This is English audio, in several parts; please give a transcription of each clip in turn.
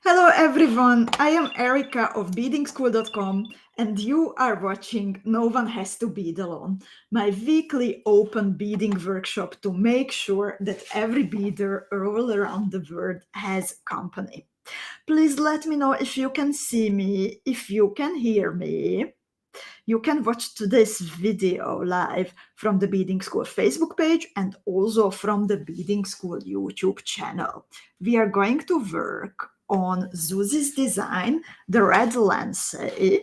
Hello everyone, I am Erika of beadingschool.com and you are watching No One Has to Bead Alone, my weekly open beading workshop to make sure that every beader all around the world has company. Please let me know if you can see me, if you can hear me. You can watch today's video live from the Beading School Facebook page and also from the Beading School YouTube channel. We are going to work on Zuzi's design, the red LANCET,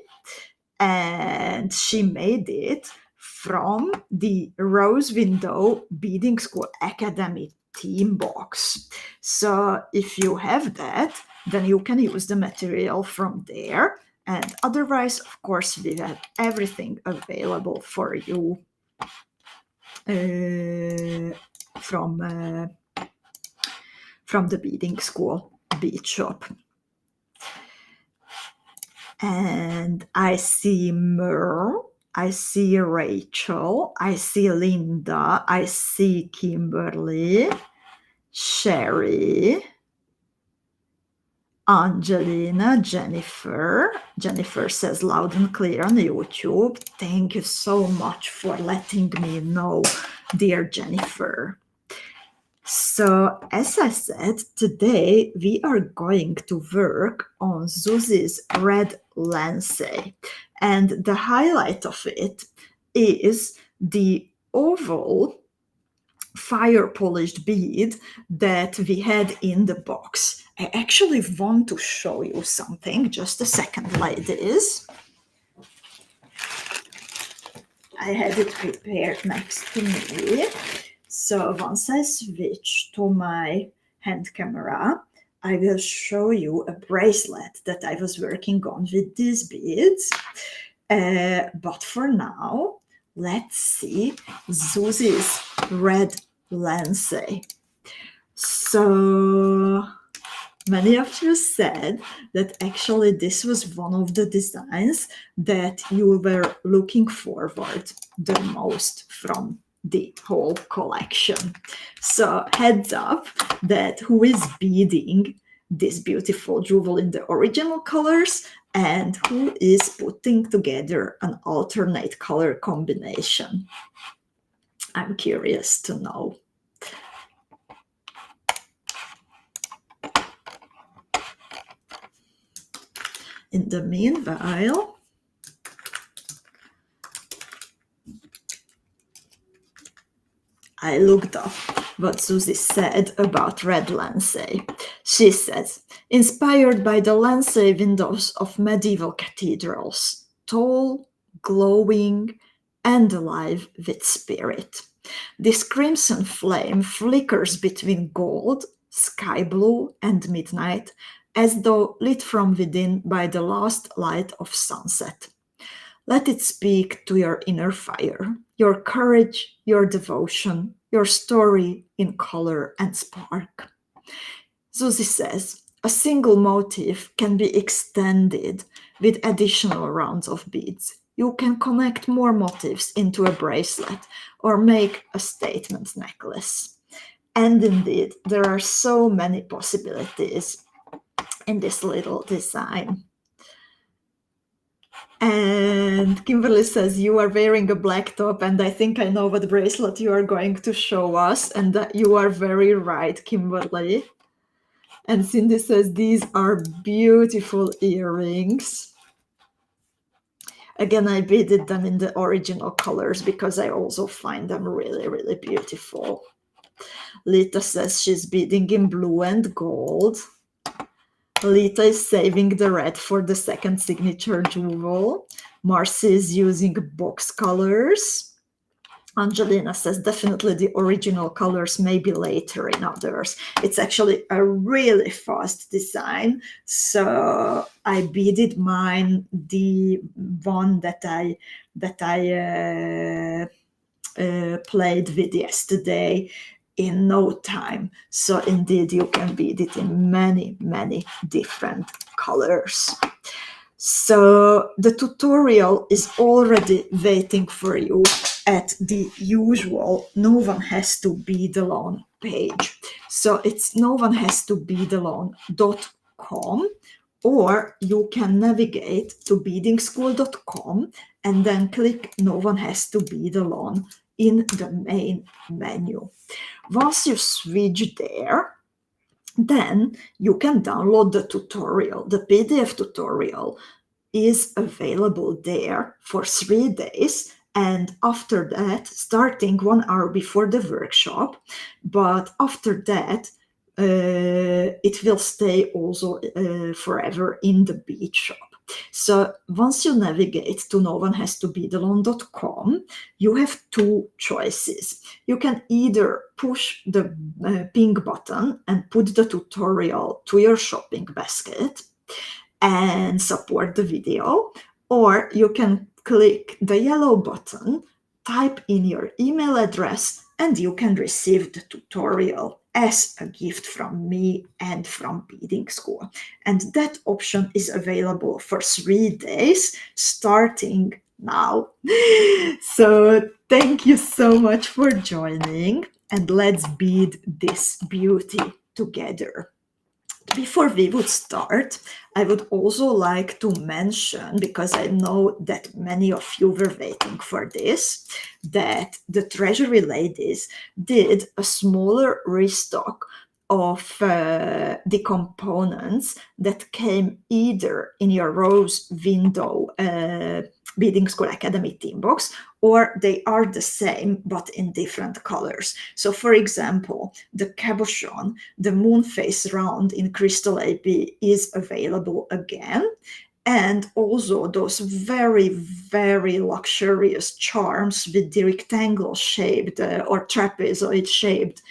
and she made it from the Rose Window Beading School Academy theme box. So if you have that, then you can use the material from there. And otherwise, of course, we have everything available for you from the Beading School bead shop. And I see Merle, I see Rachel, I see Linda, I see Kimberly, Sherry, Angelina, Jennifer. Jennifer says loud and clear on YouTube. Thank you so much for letting me know, dear Jennifer. So, as I said, today we are going to work on Zuzi's red LANCET. And the highlight of it is the oval fire polished bead that we had in the box. I actually want to show you something. Just a second, ladies. I had it prepared next to me. So once I switch to my hand camera, I will show you a bracelet that I was working on with these beads. But for now, let's see Zuzi's red LANCET. So many of you said that actually this was one of the designs that you were looking forward the most from the whole collection. So heads up that who is beading this beautiful jewel in the original colors and who is putting together an alternate color combination. I'm curious to know. In the meanwhile, I looked up what Zuzi said about red LANCET. She says, inspired by the LANCET windows of medieval cathedrals, tall, glowing, and alive with spirit. This crimson flame flickers between gold, sky blue, and midnight, as though lit from within by the last light of sunset. Let it speak to your inner fire, your courage, your devotion, your story in color and spark. Zuzi says, a single motif can be extended with additional rounds of beads. You can connect more motifs into a bracelet or make a statement necklace. And indeed, there are so many possibilities in this little design. And Kimberly says, you are wearing a black top, and I think I know what bracelet you are going to show us, and that you are very right, Kimberly. And Cindy says, these are beautiful earrings. Again, I beaded them in the original colors because I also find them really, really beautiful. Lita says she's beading in blue and gold. Lita is saving the red for the second signature jewel. Marcy is using box colors. Angelina says definitely the original colors, maybe later in others. It's actually a really fast design. So I beaded mine, the one that I played with yesterday, in no time. So indeed you can bead it in many, many different colors. So the tutorial is already waiting for you at the usual No One Has to Bead Alone page. So it's no one has to bead alone.com beadingschool.com, or you can navigate to beadingschool.com and then click No One Has to Bead Alone in the main menu. Once you switch there, then you can download the tutorial. The PDF tutorial is available there for 3 days, and after that, starting 1 hour before the workshop, but after that, it will stay also forever in the Bead shop. So once you navigate to noonehastobedalone.com, you have 2 choices. You can either push the pink button and put the tutorial to your shopping basket and support the video, or you can click the yellow button, type in your email address, and you can receive the tutorial as a gift from me and from Beading School. And that option is available for 3 days, starting now. So thank you so much for joining, and let's bead this beauty together. Before we would start, I would also like to mention, because I know that many of you were waiting for this, that the Treasury Ladies did a smaller restock of the components that came either in your Rose Window Beading School Academy team box, or they are the same but in different colors. So for example, the cabochon, the moon face round in Crystal AB, is available again. And also those very, very luxurious charms with the rectangle shaped or trapezoid shaped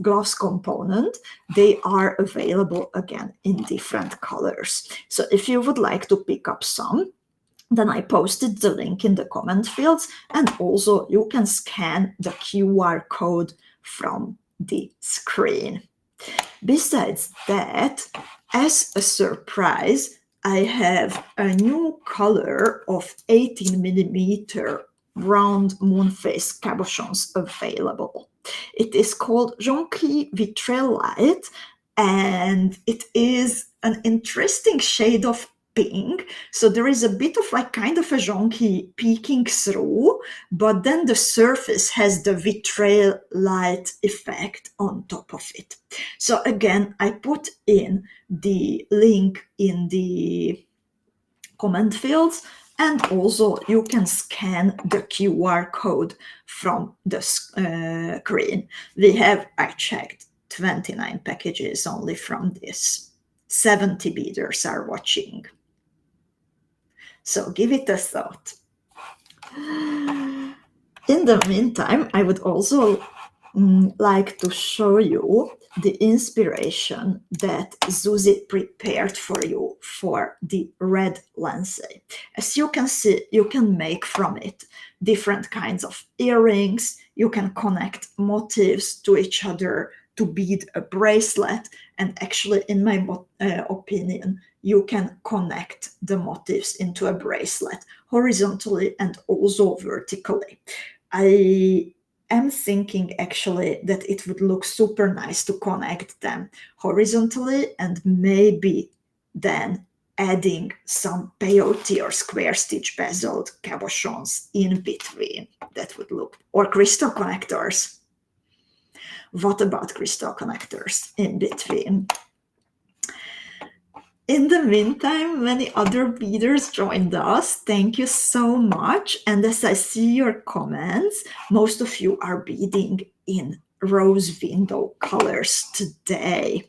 gloss component, they are available again in different colors. So if you would like to pick up some, then I posted the link in the comment fields, and also you can scan the QR code from the screen. Besides that, as a surprise, I have a new color of 18mm round moon face cabochons available. It is called Jonquille Vitrellite, and it is an interesting shade of pink. So there is a bit of like kind of a jonquille peeking through, but then the surface has the vitrellite effect on top of it. So again, I put in the link in the comment fields, and also you can scan the QR code from the screen. We have, I checked, 29 packages only from this. 70 beaders are watching. So give it a thought. In the meantime, I would also like to show you the inspiration that Zuzi prepared for you for the red lancet. As you can see, you can make from it different kinds of earrings. You can connect motifs to each other to bead a bracelet. And actually, in my opinion, you can connect the motifs into a bracelet horizontally and also vertically. I am thinking actually that it would look super nice to connect them horizontally, and maybe then adding some peyote or square stitch bezeled cabochons in between. That would look, or crystal connectors. What about crystal connectors in between? In the meantime, many other beaders joined us. Thank you so much. And as I see your comments, most of you are beading in Rose Window colors today.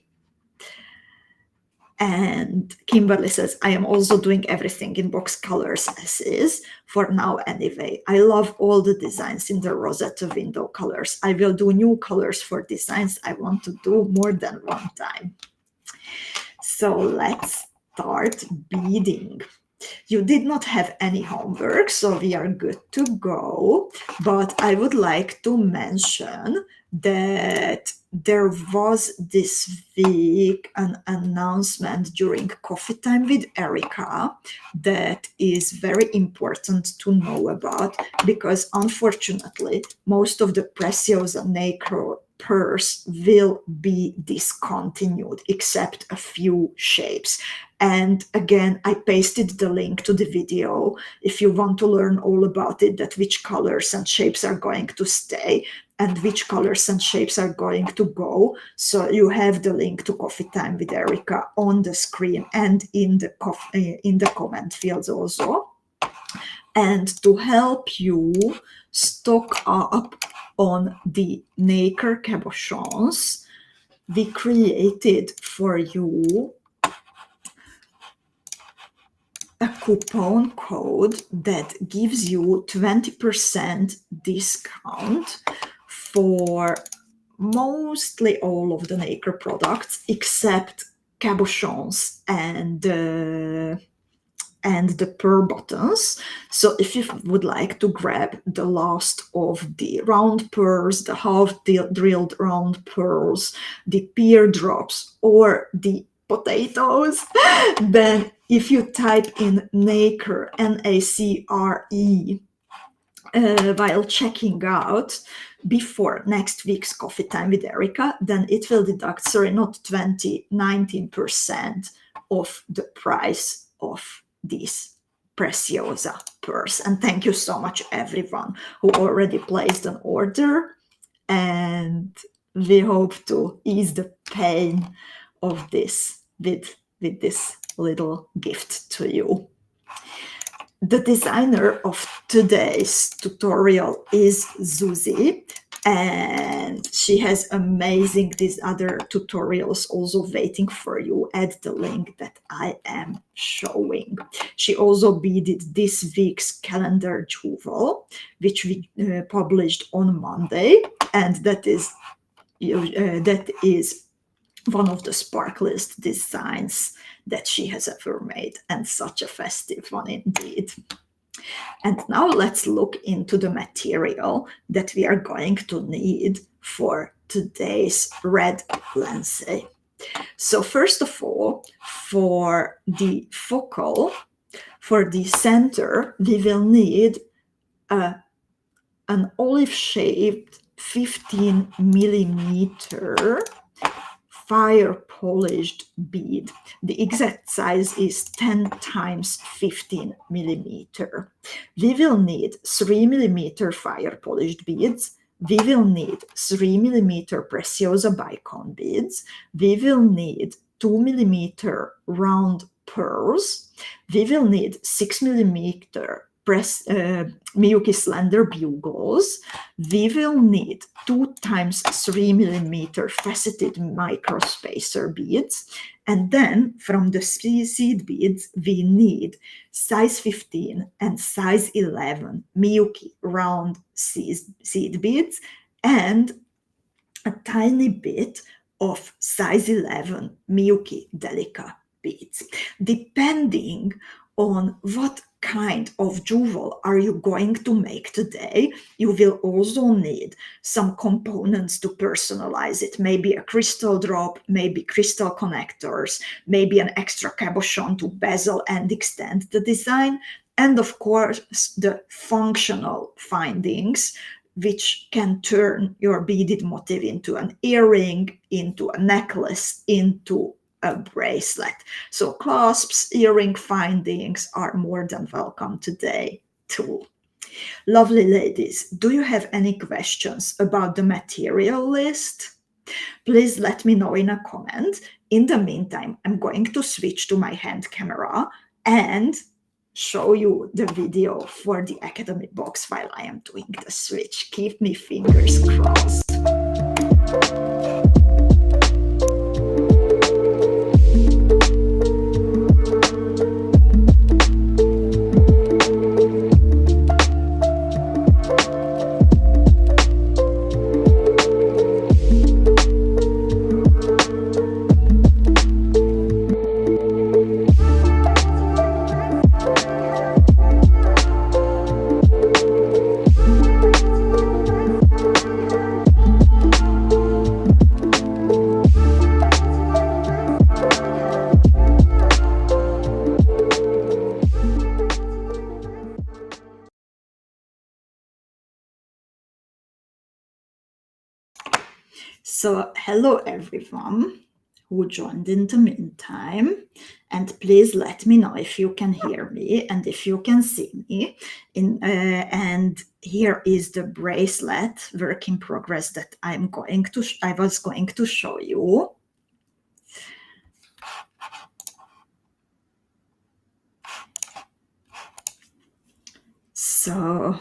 And Kimberly says, I am also doing everything in box colors as is, for now anyway. I love all the designs in the Rosetta Window colors. I will do new colors for designs I want to do more than one time. So let's start beading. You did not have any homework, so we are good to go. But I would like to mention that there was this week an announcement during Coffee Time with Erika that is very important to know about, because unfortunately, most of the Preciosa Negro purse will be discontinued except a few shapes. And again, I pasted the link to the video if you want to learn all about it, that which colors and shapes are going to stay and which colors and shapes are going to go. So you have the link to Coffee Time with Erika on the screen and in the comment fields also. And to help you stock up on the nacre cabochons, we created for you a coupon code that gives you 20% discount for mostly all of the nacre products except cabochons and the pearl buttons. So if you would like to grab the last of the round pearls, the half drilled round pearls, the pear drops, or the potatoes, then if you type in nacre, N-A-C-R-E, while checking out before next week's Coffee Time with Erika, then it will deduct, sorry, not 20, 19% of the price of this Preciosa purse. And thank you so much everyone who already placed an order, and we hope to ease the pain of this with this little gift to you. The designer of today's tutorial is Zuzi, and she has amazing these other tutorials also waiting for you at the link that I am showing. She also beaded this week's calendar jewel, which we published on Monday, and that is one of the sparkliest designs that she has ever made, and such a festive one indeed. And now let's look into the material that we are going to need for today's red lancet. So first of all, for the focal, for the center, we will need an olive-shaped 15 millimeter fire polished bead. The exact size is 10 times 15 millimeter. We will need 3 millimeter fire polished beads. We will need 3 millimeter Preciosa bicone beads. We will need 2 millimeter round pearls. We will need 6 millimeter Miyuki slender bugles. We will need 2 times 3 millimeter faceted microspacer beads. And then from the seed beads, we need size 15 and size 11 Miyuki round seed beads and a tiny bit of size 11 Miyuki Delica beads. Depending on what kind of jewel are you going to make today, you will also need some components to personalize it. Maybe a crystal drop, maybe crystal connectors, maybe an extra cabochon to bezel and extend the design, and of course the functional findings, which can turn your beaded motif into an earring, into a necklace, into a bracelet. So clasps, earring findings are more than welcome today too. Lovely ladies, do you have any questions about the material list? Please let me know in a comment. In the meantime, I'm going to switch to my hand camera and show you the video for the Academy box while I am doing the switch. Keep me fingers crossed. So hello everyone who joined in the meantime, and please let me know if you can hear me and if you can see me. And here is the bracelet work in progress that I was going to show you. So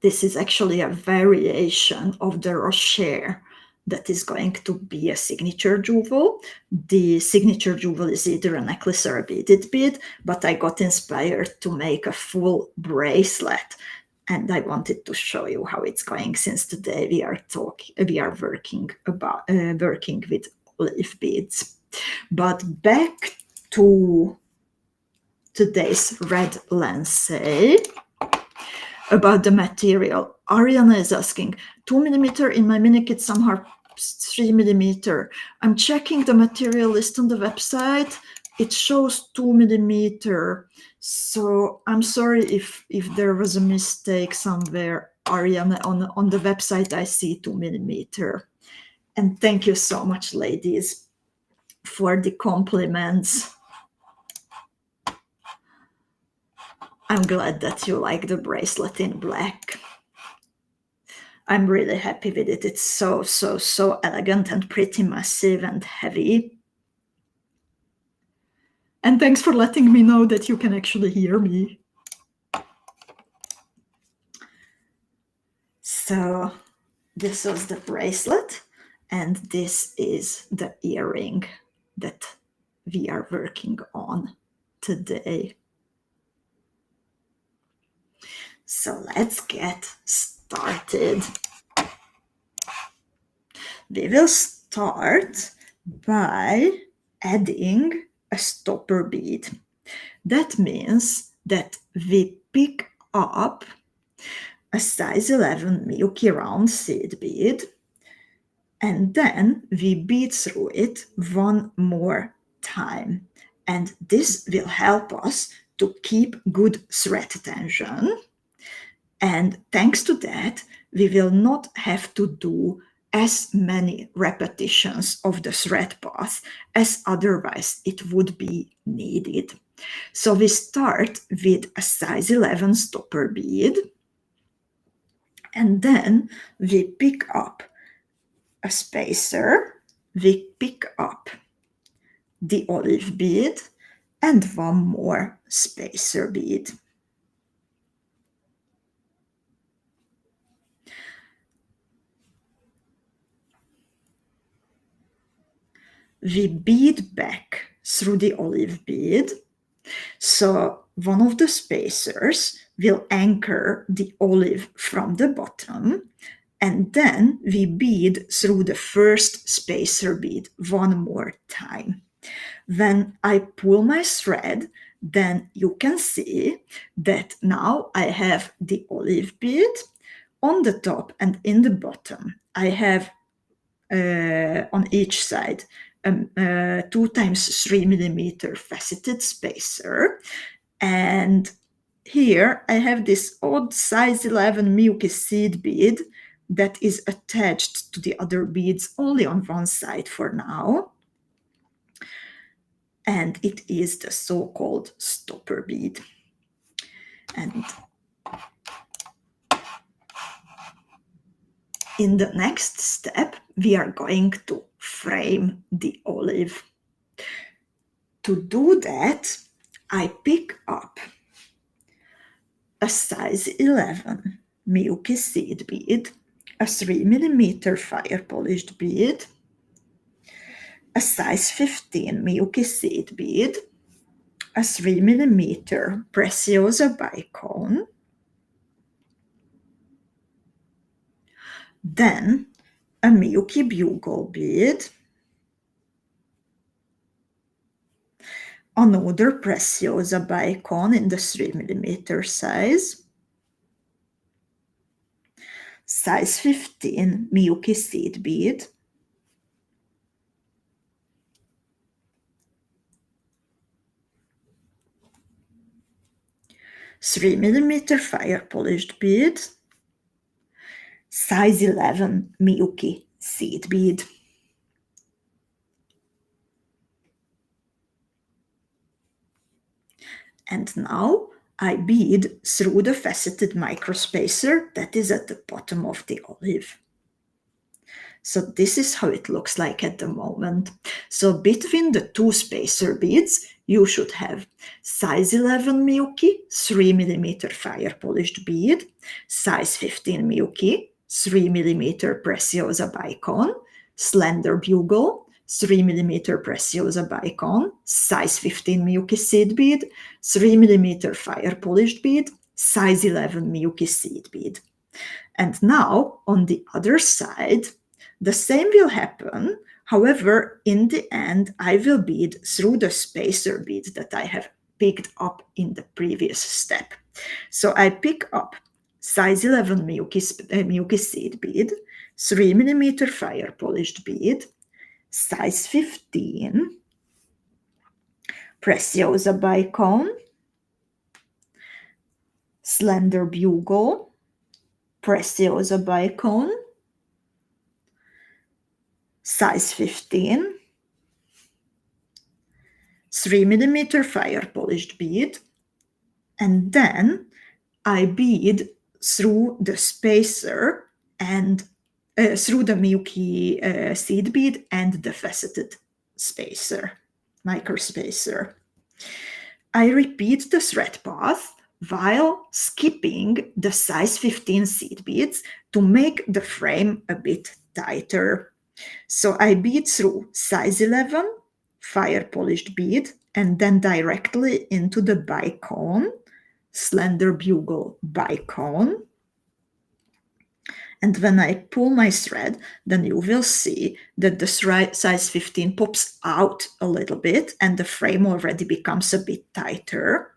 this is actually a variation of the rocher that is going to be a signature jewel. The signature jewel is either a necklace or a beaded bead, but I got inspired to make a full bracelet, and I wanted to show you how it's going, since today we are working with olive beads. But back to today's red lancet. About the material, Ariana is asking, 2mm in my mini kit, somehow 3mm. I'm checking the material list on the website. It shows 2mm. So I'm sorry if there was a mistake somewhere, Ariana. On the website I see 2mm. And thank you so much, ladies, for the compliments. I'm glad that you like the bracelet in black. I'm really happy with it. It's so elegant and pretty massive and heavy. And thanks for letting me know that you can actually hear me. So this was the bracelet, and this is the earring that we are working on today. So let's get started. We will start by adding a stopper bead. That means that we pick up a size 11 milky round seed bead, and then we bead through it one more time. And this will help us to keep good thread tension. And thanks to that, we will not have to do as many repetitions of the thread path as otherwise it would be needed. So we start with a size 11 stopper bead, and then we pick up a spacer, we pick up the olive bead, and one more spacer bead. We bead back through the olive bead. So one of the spacers will anchor the olive from the bottom, and then we bead through the first spacer bead one more time. When I pull my thread, then you can see that now I have the olive bead on the top and in the bottom. I have on each side 2 times 3mm faceted spacer, and here I have this odd size 11 milky seed bead that is attached to the other beads only on one side for now, and it is the so-called stopper bead. And in the next step, we are going to frame the olive. To do that, I pick up a size 11 milky seed bead, a 3mm fire polished bead, a size 15 milky seed bead, a 3mm preciosa bicone, then a milky bugle bead, another preciosa bicone in the 3mm size 15 milky seed bead, $3mm fire polished bead, size 11 milky seed bead. And now I bead through the faceted microspacer that is at the bottom of the olive. So this is how it looks like at the moment. So between the two spacer beads, you should have size 11 Milky 3mm fire polished bead, size 15 Milky 3mm Preciosa bicone, slender bugle 3mm Preciosa bicone, size 15 Milky seed bead, 3mm fire polished bead, size 11 Milky seed bead. And now on the other side, the same will happen. However, in the end, I will bead through the spacer bead that I have picked up in the previous step. So I pick up size 11 Milky seed bead, 3mm fire polished bead, size 15 Preciosa bicone, slender bugle, Preciosa bicone, size 15, 3mm fire polished bead, and then I bead through the spacer and through the Milky seed bead and the faceted spacer, microspacer. I repeat the thread path while skipping the size 15 seed beads to make the frame a bit tighter. So I bead through size 11 fire polished bead and then directly into the bicone, slender bugle bicone. And when I pull my thread, then you will see that the size 15 pops out a little bit and the frame already becomes a bit tighter.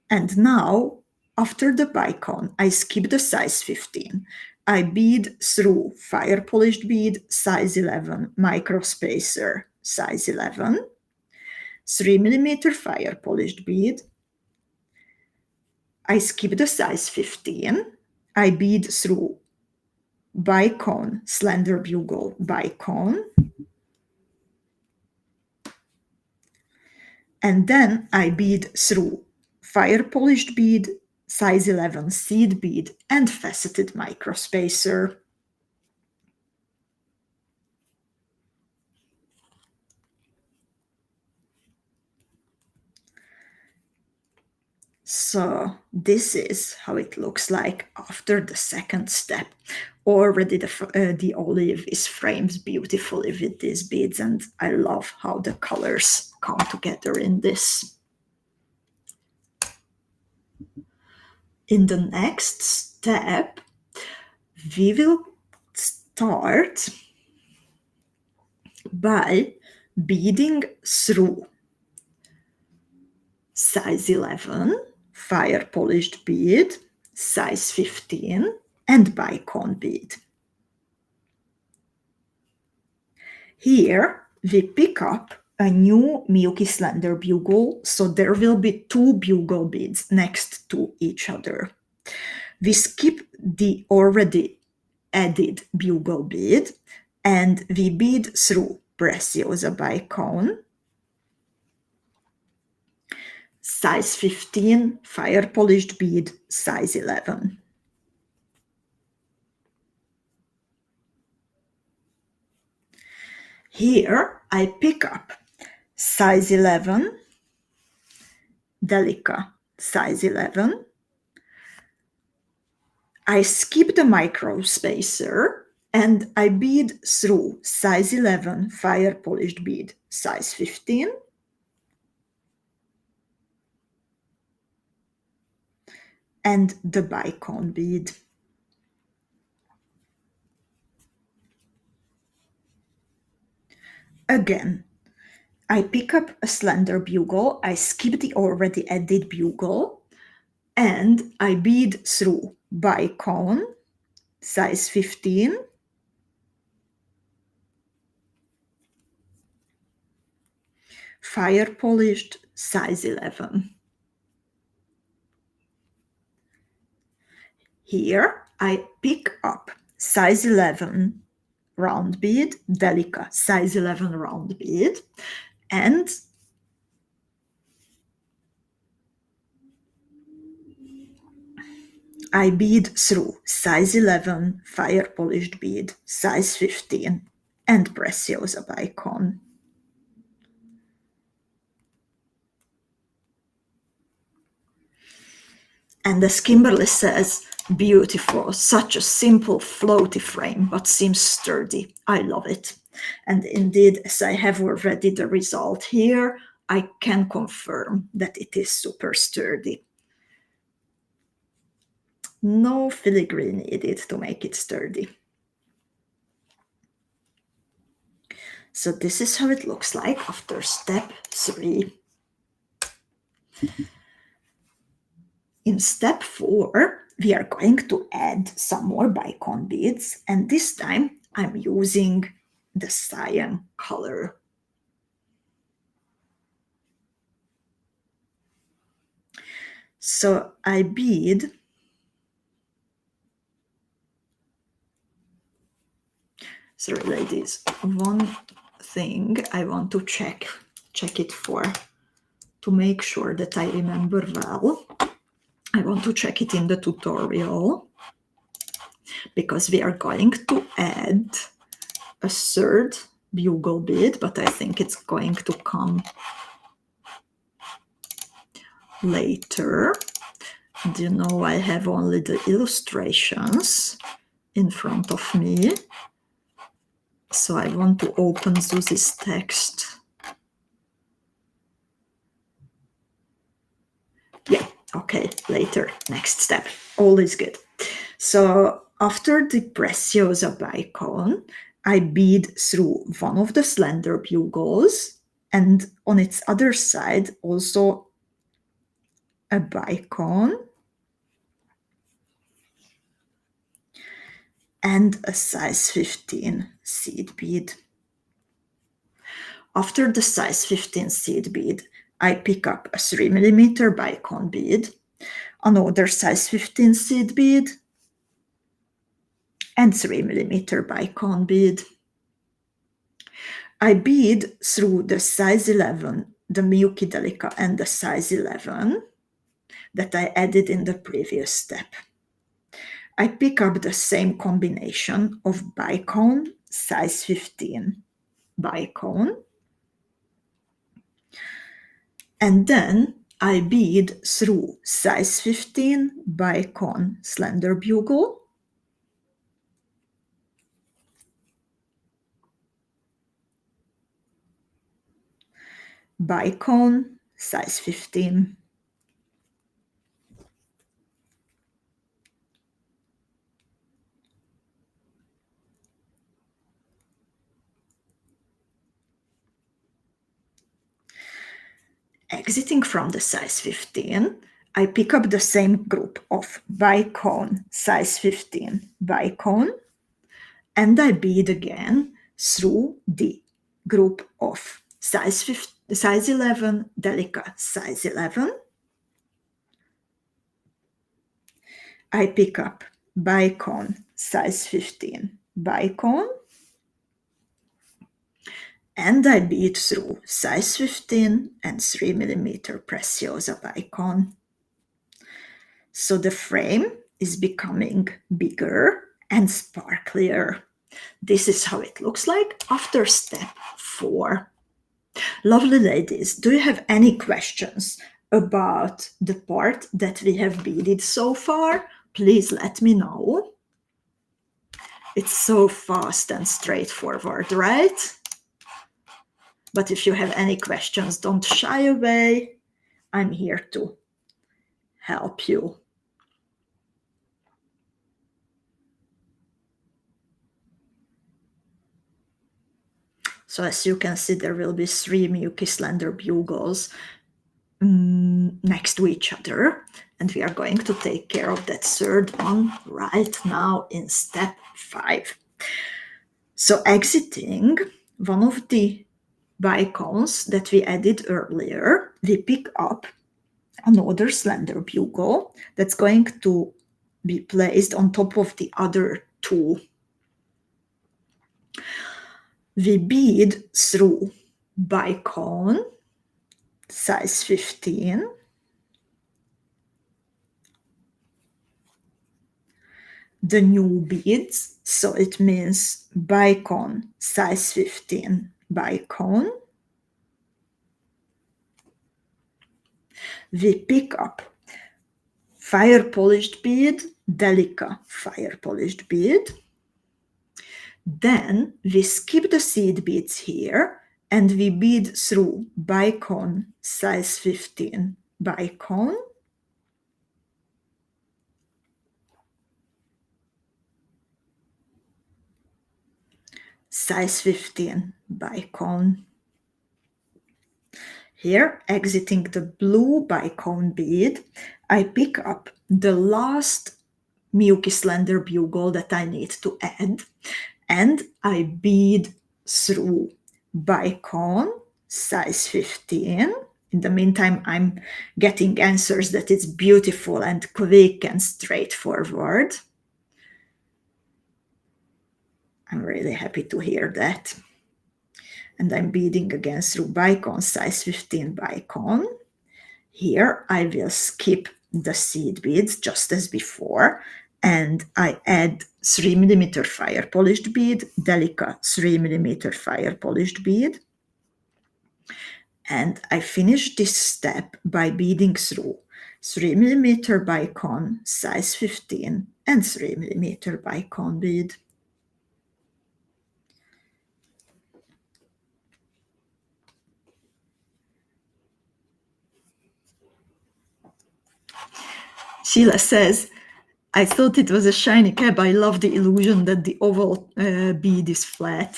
And now, after the bicone, I skip the size 15. I bead through fire polished bead, size 11, microspacer, size 11, 3mm fire polished bead. I skip the size 15. I bead through bicone, slender bugle, bicone. And then I bead through fire polished bead, size 11 seed bead, and faceted microspacer. So this is how it looks like after the second step. Already the olive is framed beautifully with these beads, and I love how the colors come together in this. In the next step, we will start by beading through size 11 fire polished bead, size 15, and bicone bead. Here we pick up a new Milky slender bugle, so there will be two bugle beads next to each other. We skip the already added bugle bead and we bead through Preciosa bicone, size 15 fire polished bead, size 11. Here I pick up size 11, Delica, size 11. I skip the microspacer and I bead through size 11 fire polished bead, size 15. And the bicone bead. Again, I pick up a slender bugle, I skip the already added bugle, and I bead through bicone, size 15, fire polished, size 11. Here I pick up size 11 round bead, Delica size 11 round bead, and I bead through size 11 fire polished bead, size 15, and Preciosa icon. And as Kimberly says, beautiful, such a simple floaty frame, but seems sturdy. I love it. And indeed, as I have already the result here, I can confirm that it is super sturdy. No filigree needed to make it sturdy. So this is how it looks like after step 3. In step 4, we are going to add some more bicon beads, and this time I'm using the cyan color. So I bead sorry ladies, one thing I want to check it for, to make sure that I remember well. I want to check it in the tutorial, because we are going to add a third bugle bead, but I think it's going to come later. And you know, I have only the illustrations in front of me, so I want to open Zuzi's text. Yeah, okay, later, next step, all is good. So after the Preciosa icon, I bead through one of the slender bugles, and on its other side also a bicon and a size 15 seed bead. After the size 15 seed bead, I pick up a 3mm bicon bead, another size 15 seed bead, and 3mm bicon bead. I bead through the size 11, the Milky Delica, and the size 11 that I added in the previous step. I pick up the same combination of bicon, size 15 bicon, and then I bead through size 15 bicon slender bugle, bicon, size 15, exiting from the size 15, I pick up the same group of bicon, size 15 bicon, and I bead again through the group of size 11, Delica, size 11. I pick up bicon, size 15 bicon, and I bead through size 15 and 3mm Preciosa bicon. So the frame is becoming bigger and sparklier. This is how it looks like after step 4. Lovely ladies, do you have any questions about the part that we have beaded so far? Please let me know. It's so fast and straightforward, right? But if you have any questions, don't shy away. I'm here to help you. So as you can see, there will be 3 Milky slender bugles next to each other, and we are going to take care of that third one right now in step 5. So exiting one of the bicons that we added earlier, we pick up another slender bugle that's going to be placed on top of the other 2. We bead through bicone, size 15, the new beads, so it means bicone, size 15 bicone. We pick up fire polished bead, Delica fire polished bead. Then we skip the seed beads here and we bead through bicone, size 15 bicone. Size 15 bicone. Here, exiting the blue bicone bead, I pick up the last milky slender bugle that I need to add, and I bead through bicone, size 15. In the meantime, I'm getting answers that it's beautiful and quick and straightforward. I'm really happy to hear that. And I'm beading again through bicone, size 15 bicone. Here I will skip the seed beads just as before, and I add 3mm fire polished bead, Delica 3mm fire polished bead. And I finish this step by beading through 3mm bicone, size 15, and 3mm bicone bead. Sheila says, I thought it was a shiny cap. I love the illusion that the oval bead is flat.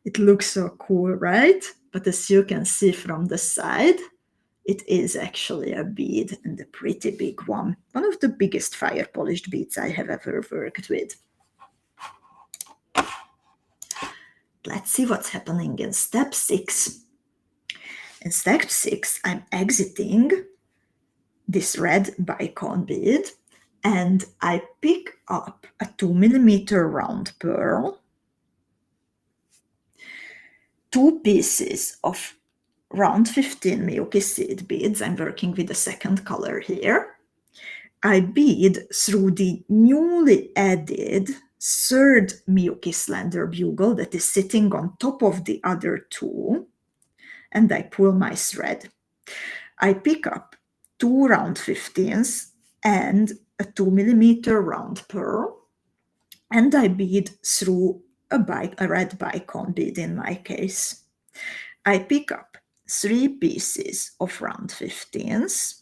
It looks so cool, right? But as you can see from the side, it is actually a bead, and a pretty big one. One of the biggest fire polished beads I have ever worked with. Let's see what's happening in step 6. In step 6, I'm exiting this red bicone bead, and I pick up a 2mm round pearl, 2 pieces of round 15 milky seed beads. I'm working with the second color here. I bead through the newly added third milky slender bugle that is sitting on top of the other 2, and I pull my thread. I pick up 2 round 15s and a 2mm round pearl, and I bead through a red bicone bead in my case. I pick up 3 pieces of round 15s.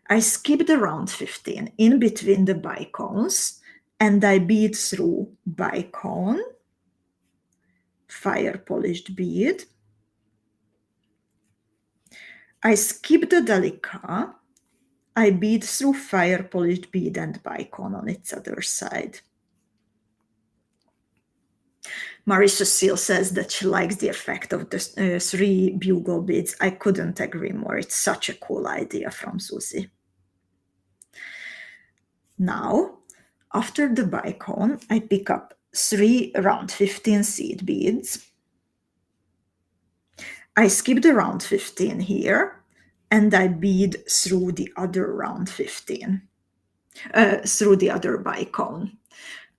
I skip the round 15 in between the bicones, and I bead through bicone, fire polished bead. I skip the Delica. I bead through fire polished bead and bicone on its other side. Marie-Cecile says that she likes the effect of the 3 bugle beads. I couldn't agree more. It's such a cool idea from Zuzi. Now, after the bicone, I pick up 3 round 15 seed beads. I skip the round 15 here, and I bead through the other round 15, through the other bicone.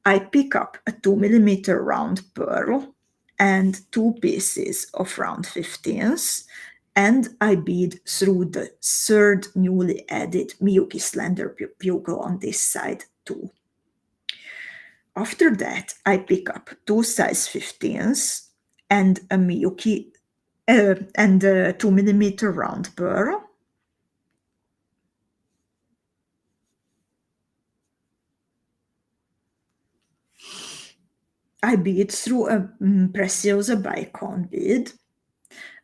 I pick up a 2mm round pearl and 2 pieces of round 15s, and I bead through the third newly added milky slender bugle on this side too. After that, I pick up 2 size 15s and a milky and a 2mm round pearl. I bead through a Preciosa bicone bead.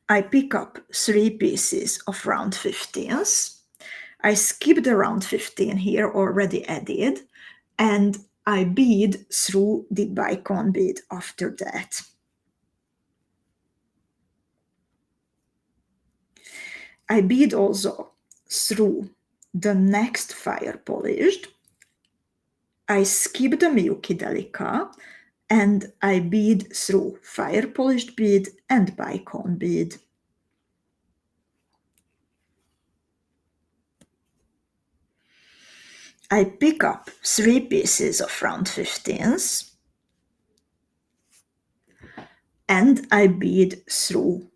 I pick up 3 pieces of round 15s. I skip the round 15 here already added, and I bead through the bicone bead after that. I bead also through the next fire polished. I skip the milky Delica, and I bead through fire polished bead and bicone bead. I pick up 3 pieces of round 15s and I bead through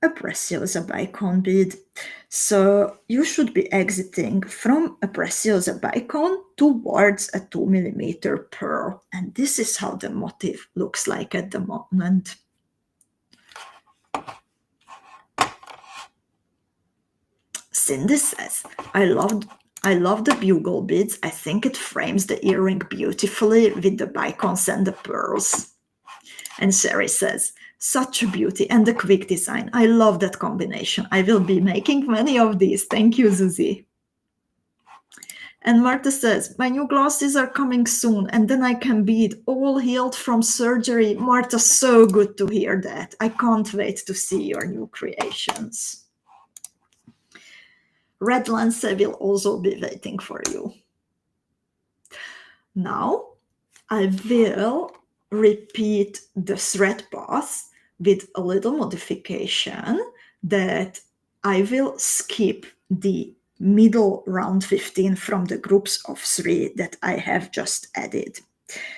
a Preciosa bicone bead. So you should be exiting from a Preciosa bicone towards a 2mm pearl. And this is how the motif looks like at the moment. Cindy says, I love the bugle beads. I think it frames the earring beautifully with the bicons and the pearls. And Sherry says, such a beauty and a quick design. I love that combination. I will be making many of these. Thank you, Zuzi. And Martha says, my new glasses are coming soon and then I can bead, all healed from surgery. Martha, so good to hear that. I can't wait to see your new creations. Red Lancet will also be waiting for you. Now I will repeat the thread path with a little modification that I will skip the middle round 15 from the groups of 3 that I have just added.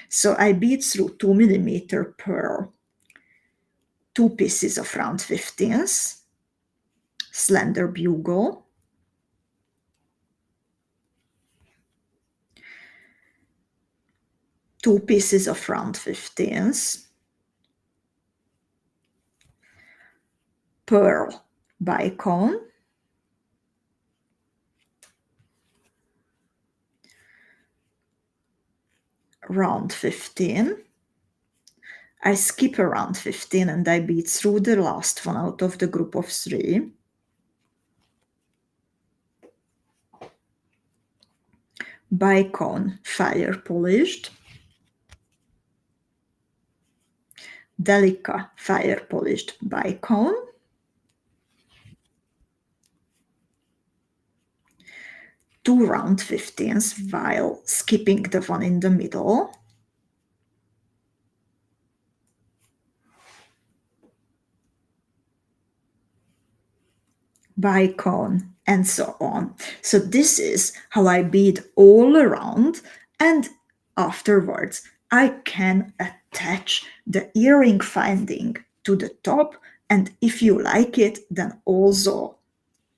So I bead through 2mm pearl, 2 pieces of round 15s, slender bugle, two pieces of round 15s, pearl bicone, round 15. I skip a round 15 and I bead through the last one out of the group of 3. Bicone fire polished, Delica fire polished bicone, two round 15s while skipping the one in the middle, bicone, and so on. So this is how I bead all around, and afterwards I can attach the earring finding to the top, and if you like it, then also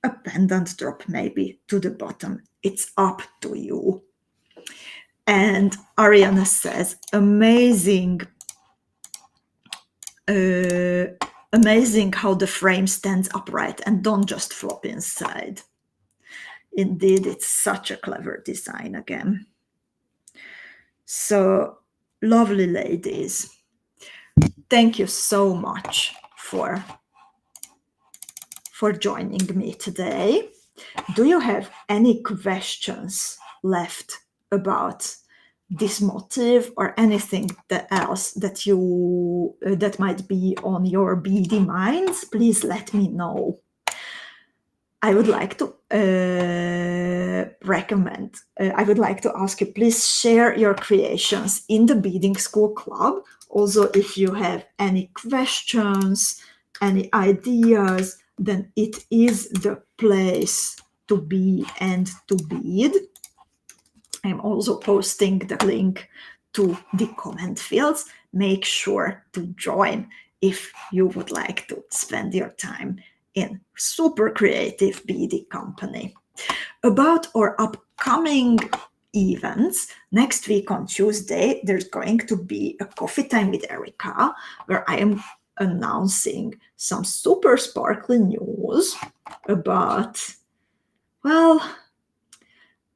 a pendant drop maybe to the bottom. It's up to you. And Ariana says, amazing how the frame stands upright and don't just flop inside. Indeed, it's such a clever design again. So, lovely ladies, thank you so much for joining me today. Do you have any questions left about this motif or anything else that you that might be on your beady minds? Please let me know. I would like to I would like to ask you, please share your creations in the Beading School Club. Also, if you have any questions, any ideas, then it is the place to be and to bead. I'm also posting the link to the comment fields. Make sure to join if you would like to spend your time in super creative beading company. About our upcoming events, next week on Tuesday, there's going to be a coffee time with Erika, where I am announcing some super sparkly news about, well,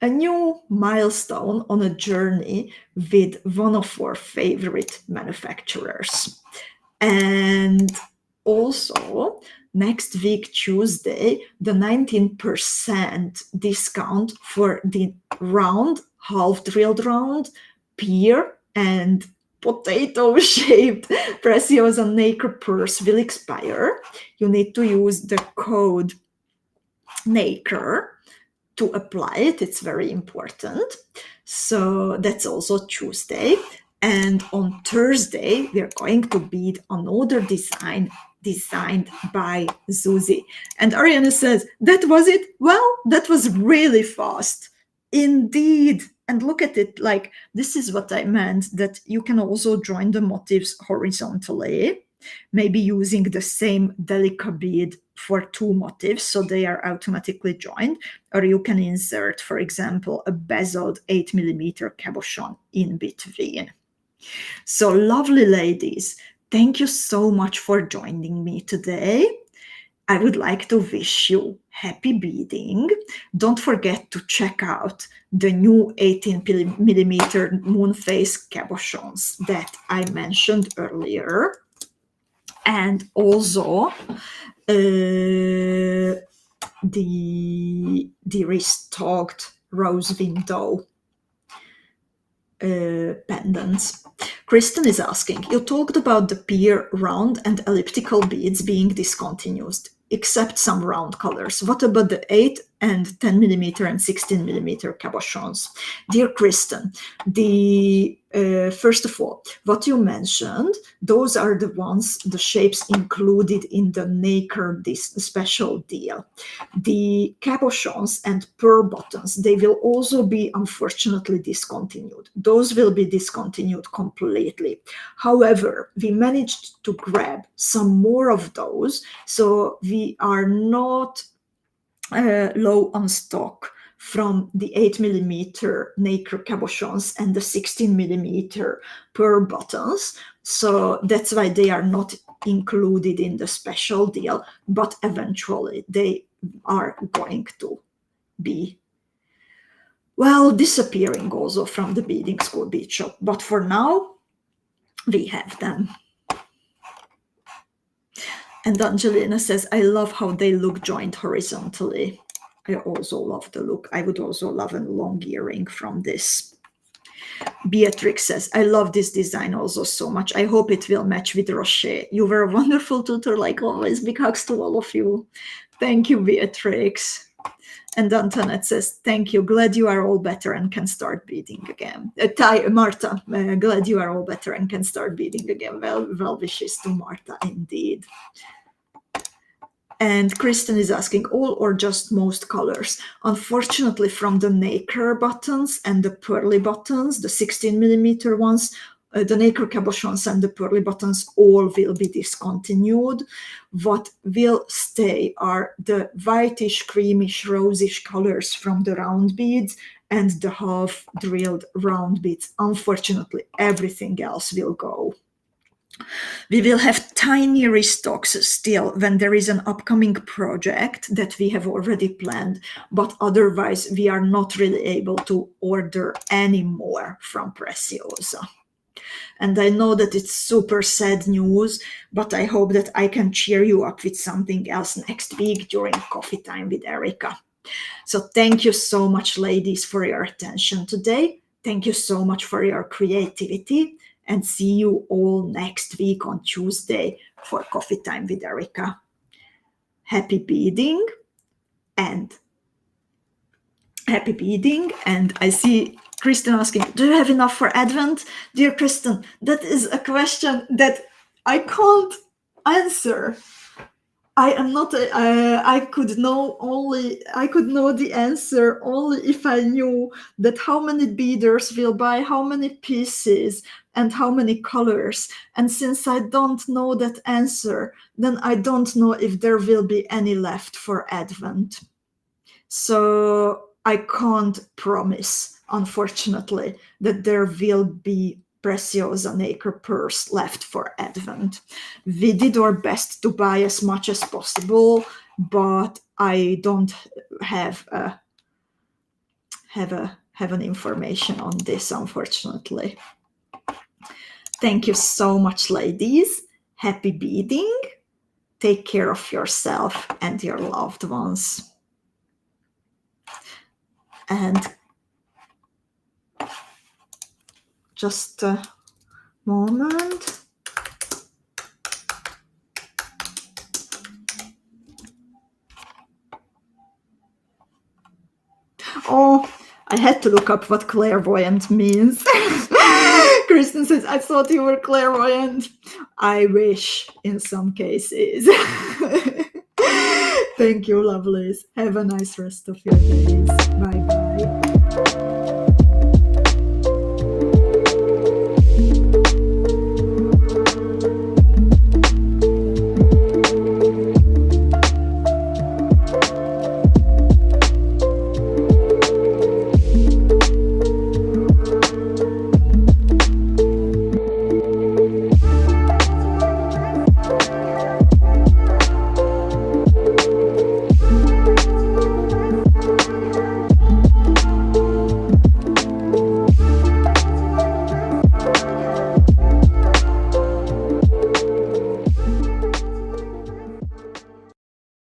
a new milestone on a journey with one of our favorite manufacturers. And also, next week, Tuesday, the 19% discount for the round, half drilled round, pear and potato-shaped Preciosa nacre purse will expire. You need to use the code nacre to apply it. It's very important. So that's also Tuesday. And on Thursday, we are going to bead another design designed by Zuzi. And Ariana says, that was it? Well, that was really fast. Indeed. And look at it, like, this is what I meant, that you can also join the motifs horizontally, maybe using the same Delica bead for two motifs, so they are automatically joined, or you can insert, for example, a bezeled 8mm cabochon in between. So lovely ladies, thank you so much for joining me today. I would like to wish you happy beading. Don't forget to check out the new 18mm moon face cabochons that I mentioned earlier. And also the restocked rose window pendants. Kristen is asking, you talked about the pear round and elliptical beads being discontinued, except some round colors. What about the 8 and 10mm and 16mm cabochons? Dear Kristen, first of all, what you mentioned, those are the ones, the shapes included in the Nacre special deal. The cabochons and pearl buttons, they will also be unfortunately discontinued. Those will be discontinued completely. However, we managed to grab some more of those, so we are not low on stock from the 8mm Nacre cabochons and the 16mm pearl buttons. So that's why they are not included in the special deal, but eventually they are going to be, well, disappearing also from the Beading School bead shop. But for now, we have them. And Angelina says, I love how they look joined horizontally. I also love the look. I would also love a long earring from this. Beatrix says, I love this design also so much. I hope it will match with Rocher. You were a wonderful tutor, like always. Big hugs to all of you. Thank you, Beatrix. And Antoinette says, thank you. Glad you are all better and can start beading again. Marta, glad you are all better and can start beading again. Well wishes to Marta, indeed. And Kristen is asking, all or just most colors? Unfortunately, from the Nacre buttons and the pearly buttons, the 16mm ones, the Nacre cabochons and the pearly buttons all will be discontinued. What will stay are the whitish, creamish, rosish colors from the round beads and the half drilled round beads. Unfortunately, everything else will go. We will have tiny restocks still when there is an upcoming project that we have already planned, but otherwise we are not really able to order any more from Preciosa. And I know that it's super sad news, but I hope that I can cheer you up with something else next week during Coffee Time with Erika. So thank you so much, ladies, for your attention today. Thank you so much for your creativity. And see you all next week on Tuesday for Coffee Time with Erika. Happy beading and I see Kristen asking, do you have enough for Advent? Dear Kristen, that is a question that I can't answer. I am not. I could know the answer only if I knew that how many beaders will buy how many pieces and how many colors. And since I don't know that answer, then I don't know if there will be any left for Advent. So I can't promise, unfortunately, that there will be Preciosa Nacre pearls left for Advent. We did our best to buy as much as possible, but I don't have an information on this, unfortunately. Thank you so much, ladies. Happy beading. Take care of yourself and your loved ones. And just a moment. Oh, I had to look up what clairvoyant means. Kristen says, I thought you were clairvoyant. I wish in some cases. Thank you, lovelies. Have a nice rest of your days.